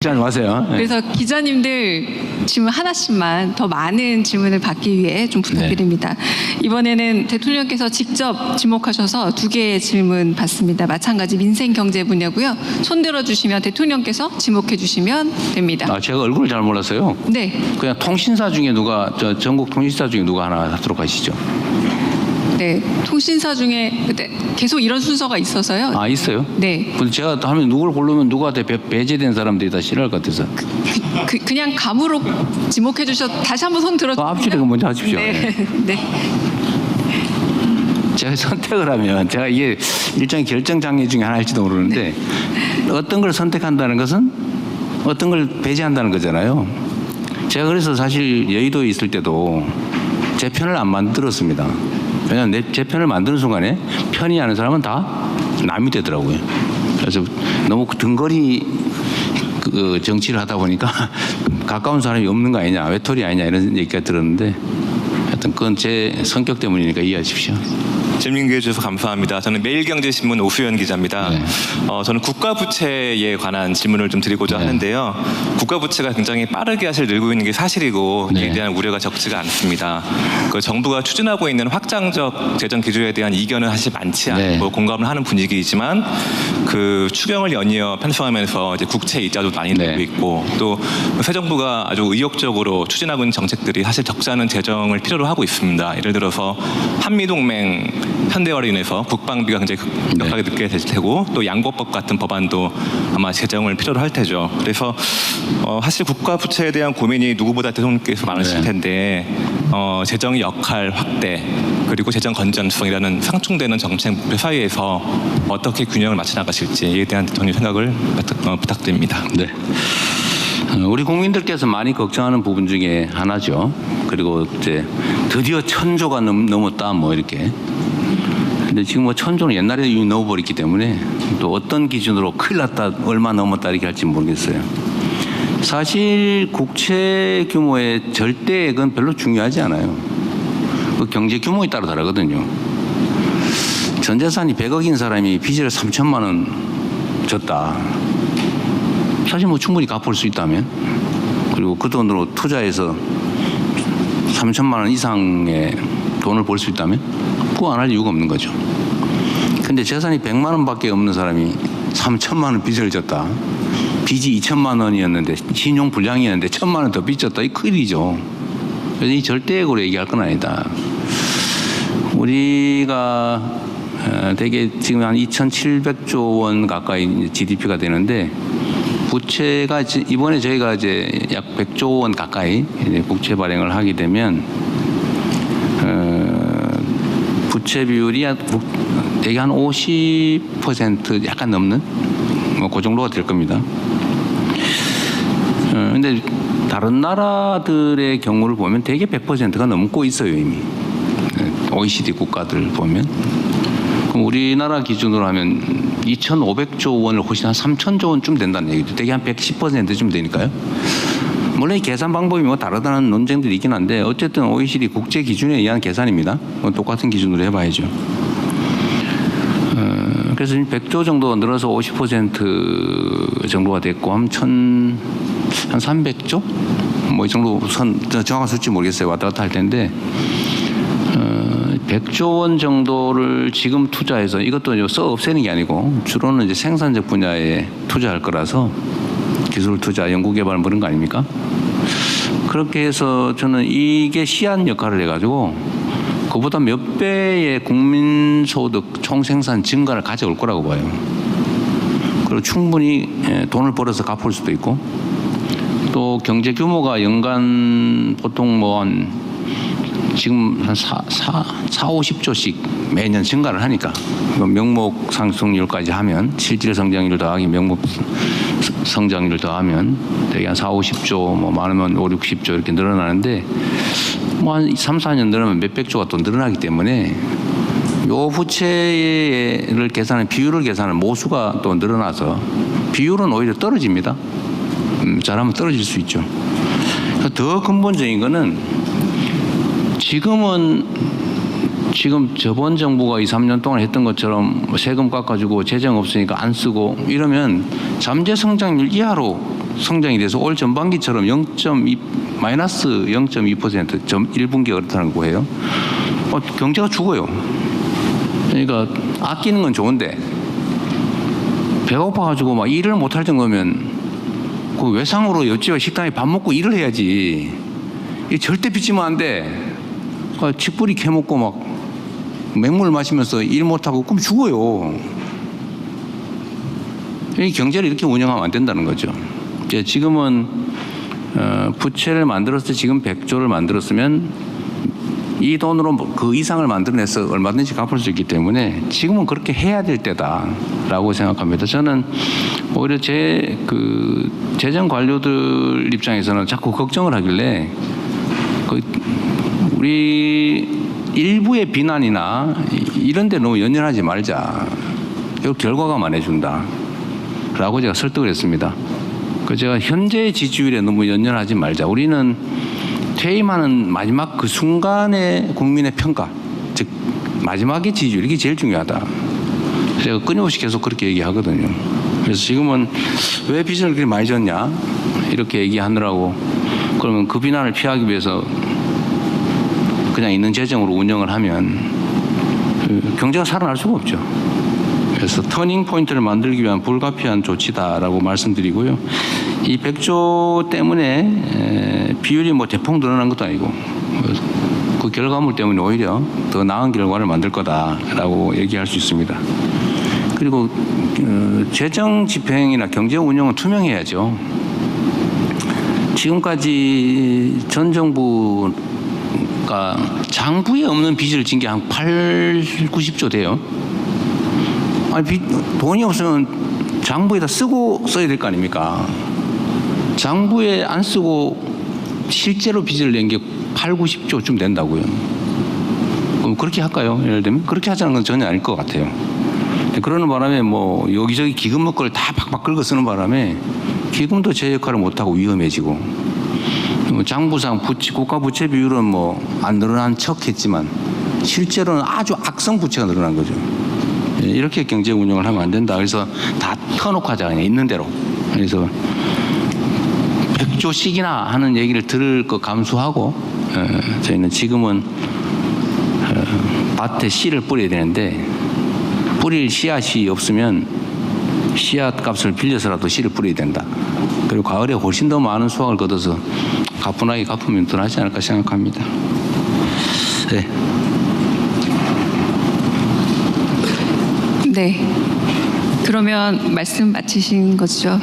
잘 마세요. 네. 그래서 기자님들 질문 하나씩만 더 많은 질문을 받기 위해 좀 부탁드립니다. 이번에는 대통령께서 직접 지목하셔서 2개의 질문 받습니다. 마찬가지 민생 경제 분야고요. 손 들어주시면 대통령께서 지목해 주시면 됩니다. 아, 제가 얼굴을 잘 몰랐어요. 네. 그냥 통신사 중에 누가 전국 통신사 중에 누가 하나 하도록 하시죠. 네. 통신사 중에 계속 이런 순서가 있어서요. 아, 있어요? 네. 근데 제가 또 하면 누구를 고르면 누구한테 배제된 사람들이 다 싫어할 것 같아서. 그냥 감으로 지목해 주셔. 다시 한번 손 들어. 앞줄에 먼저 하십시오. 네. 네. 제가 선택을 하면 제가 이게 일종의 결정 장애 중에 하나일지도 모르는데 어떤 걸 선택한다는 것은 어떤 걸 배제한다는 거잖아요. 제가 그래서 사실 여의도에 있을 때도 제 편을 안 만들었습니다. 왜냐하면 제 편을 만드는 순간에 편이 아는 사람은 다 남이 되더라고요. 그래서 너무 등거리 정치를 하다 보니까 가까운 사람이 없는 거 아니냐, 외톨이 아니냐 이런 얘기가 들었는데 하여튼 그건 제 성격 때문이니까 이해하십시오. 질문 기회 주셔서 감사합니다. 저는 매일경제신문 오수연 기자입니다. 네. 저는 국가부채에 관한 질문을 좀 드리고자 네. 하는데요. 국가부채가 굉장히 빠르게 사실 늘고 있는 게 사실이고 네. 이에 대한 우려가 적지가 않습니다. 그 정부가 추진하고 있는 확장적 재정 기조에 대한 이견은 사실 많지 않고 네. 공감을 하는 분위기이지만 그 추경을 연이어 편성하면서 이제 국채 이자도 많이 늘고 네. 있고 또 새 정부가 아주 의욕적으로 추진하고 있는 정책들이 사실 적지 않은 재정을 필요로 하고 있습니다. 예를 들어서 한미동맹 현대화로 인해서 국방비가 굉장히 급격하게 늦게 될 테고 또 양보법 같은 법안도 아마 재정을 필요로 할 테죠. 그래서 사실 국가 부채에 대한 고민이 누구보다 대통령께서 많으실 텐데 재정의 역할 확대 그리고 재정 건전성이라는 상충되는 정책 목표 사이에서 어떻게 균형을 맞춰 나가실지에 대한 대통령 생각을 부탁드립니다. 네. 우리 국민들께서 많이 걱정하는 부분 중에 하나죠. 그리고 이제 드디어 1,000조가 넘었다 뭐 이렇게. 근데 지금 뭐 1,000조는 옛날에 이미 넘어버렸기 때문에 또 어떤 기준으로 큰일 났다, 얼마 넘었다 이렇게 할지 모르겠어요. 사실 국채 규모의 절대액은 별로 중요하지 않아요. 그 경제 규모에 따라 다르거든요. 전 재산이 100억인 사람이 빚을 3천만 원 졌다. 사실 뭐 충분히 갚을 수 있다면, 그리고 그 돈으로 투자해서 3천만 원 이상의 돈을 벌 수 있다면 그거 안 할 이유가 없는 거죠. 근데 재산이 100만 원밖에 없는 사람이 3천만 원 빚을 졌다. 빚이 2천만 원이었는데 신용 불량이었는데 1,000만 원 더 빚졌다. 이 큰일이죠. 그래서 이 절대액으로 얘기할 건 아니다. 우리가 대개 지금 한 2,700조 원 가까이 GDP가 되는데 부채가 이번에 저희가 이제 약 100조 원 가까이 국채 발행을 하게 되면 부채 비율이 대개 한 50% 약간 넘는 뭐 그 정도가 될 겁니다. 근데 다른 나라들의 경우를 보면 대개 100%가 넘고 있어요 이미. OECD 국가들 보면. 그럼 우리나라 기준으로 하면 2,500조 원을 훨씬 한 3,000조 원쯤 된다는 얘기죠. 대개 한 110%쯤 되니까요. 물론 이 계산 방법이 뭐 다르다는 논쟁들이 있긴 한데 어쨌든 OECD 국제 기준에 의한 계산입니다. 똑같은 기준으로 해봐야죠. 그래서 100조 정도 늘어서 50% 정도가 됐고 한 300조? 뭐 이 정도 정확한 수치 모르겠어요. 왔다 갔다 할 텐데 100조 원 정도를 지금 투자해서 이것도 써 없애는 게 아니고 주로는 이제 생산적 분야에 투자할 거라서 기술 투자, 연구개발 뭐 그런 거 아닙니까? 그렇게 해서 저는 이게 시한 역할을 해가지고 그보다 몇 배의 국민소득 총생산 증가를 가져올 거라고 봐요. 그리고 충분히 돈을 벌어서 갚을 수도 있고 또 경제 규모가 연간 보통 뭐 한 지금 한 50조씩 매년 증가를 하니까 명목 상승률까지 하면 실질 성장률 더하기 명목 성장률 더하면 대개 한 50조 뭐 많으면 60조 이렇게 늘어나는데 뭐 한 3, 4년 늘어나면 몇백 조가 또 늘어나기 때문에 요 부채를 계산하는 비율을 계산하는 모수가 또 늘어나서 비율은 오히려 떨어집니다. 잘하면 떨어질 수 있죠. 더 근본적인 거는 지금 저번 정부가 2, 3년 동안 했던 것처럼 세금 깎아주고 재정 없으니까 안 쓰고 이러면 잠재 성장률 이하로 성장이 돼서 올 전반기처럼 마이너스 0.2% 1분기가 그렇다는 거예요. 경제가 죽어요. 그러니까 아끼는 건 좋은데 배고파가지고 막 일을 못할 정도면 그 외상으로 옆집에 식당에 밥 먹고 일을 해야지. 이 절대 빚지면 안 돼. 칡뿌리 캐먹고 막 맹물 마시면서 일 못하고 그럼 죽어요. 이 경제를 이렇게 운영하면 안 된다는 거죠. 지금은 부채를 만들었을 때 지금 100조를 만들었으면 이 돈으로 그 이상을 만들어내서 얼마든지 갚을 수 있기 때문에 지금은 그렇게 해야 될 때다라고 생각합니다. 저는 오히려 재정 관료들 입장에서는 자꾸 걱정을 하길래 우리 일부의 비난이나 이런 데 너무 연연하지 말자. 이거 결과가만 해준다라고 제가 설득을 했습니다. 제가 현재 지지율에 너무 연연하지 말자. 우리는 퇴임하는 마지막 그 순간의 국민의 평가, 즉 마지막의 지지율, 이게 제일 중요하다. 제가 끊임없이 계속 그렇게 얘기하거든요. 그래서 지금은 왜 빚을 그렇게 많이 졌냐 이렇게 얘기하느라고, 그러면 그 비난을 피하기 위해서 그냥 있는 재정으로 운영을 하면 경제가 살아날 수가 없죠. 그래서 터닝 포인트를 만들기 위한 불가피한 조치다라고 말씀드리고요. 이 100조 때문에 비율이 뭐 대폭 늘어난 것도 아니고 그 결과물 때문에 오히려 더 나은 결과를 만들 거다라고 얘기할 수 있습니다. 그리고 재정 집행이나 경제 운영은 투명해야죠. 지금까지 전 정부가 장부에 없는 빚을 진 게 한 90조 돼요. 아니, 돈이 없으면 장부에다 쓰고 써야 될 거 아닙니까? 장부에 안 쓰고 실제로 빚을 낸 게 90조쯤 된다고요. 그럼 그렇게 할까요? 예를 들면 그렇게 하자는 건 전혀 아닐 것 같아요. 그러는 바람에 뭐 여기저기 기금 먹거를 다 박박 긁어 쓰는 바람에 기금도 제 역할을 못하고 위험해지고, 장부상 국가 부채 비율은 뭐 안 늘어난 척했지만 실제로는 아주 악성 부채가 늘어난 거죠. 이렇게 경제 운영을 하면 안 된다. 그래서 다 터놓고 하자, 그냥 있는 대로. 그래서 100조씩이나 하는 얘기를 들을 거 감수하고 저희는 지금은 밭에 씨를 뿌려야 되는데 뿌릴 씨앗이 없으면 씨앗 값을 빌려서라도 씨를 뿌려야 된다. 그리고 가을에 훨씬 더 많은 수확을 거둬서 가뿐하게 갚으면 더 낫지 않을까 생각합니다. 네. 네. 그러면 말씀 마치신 거죠?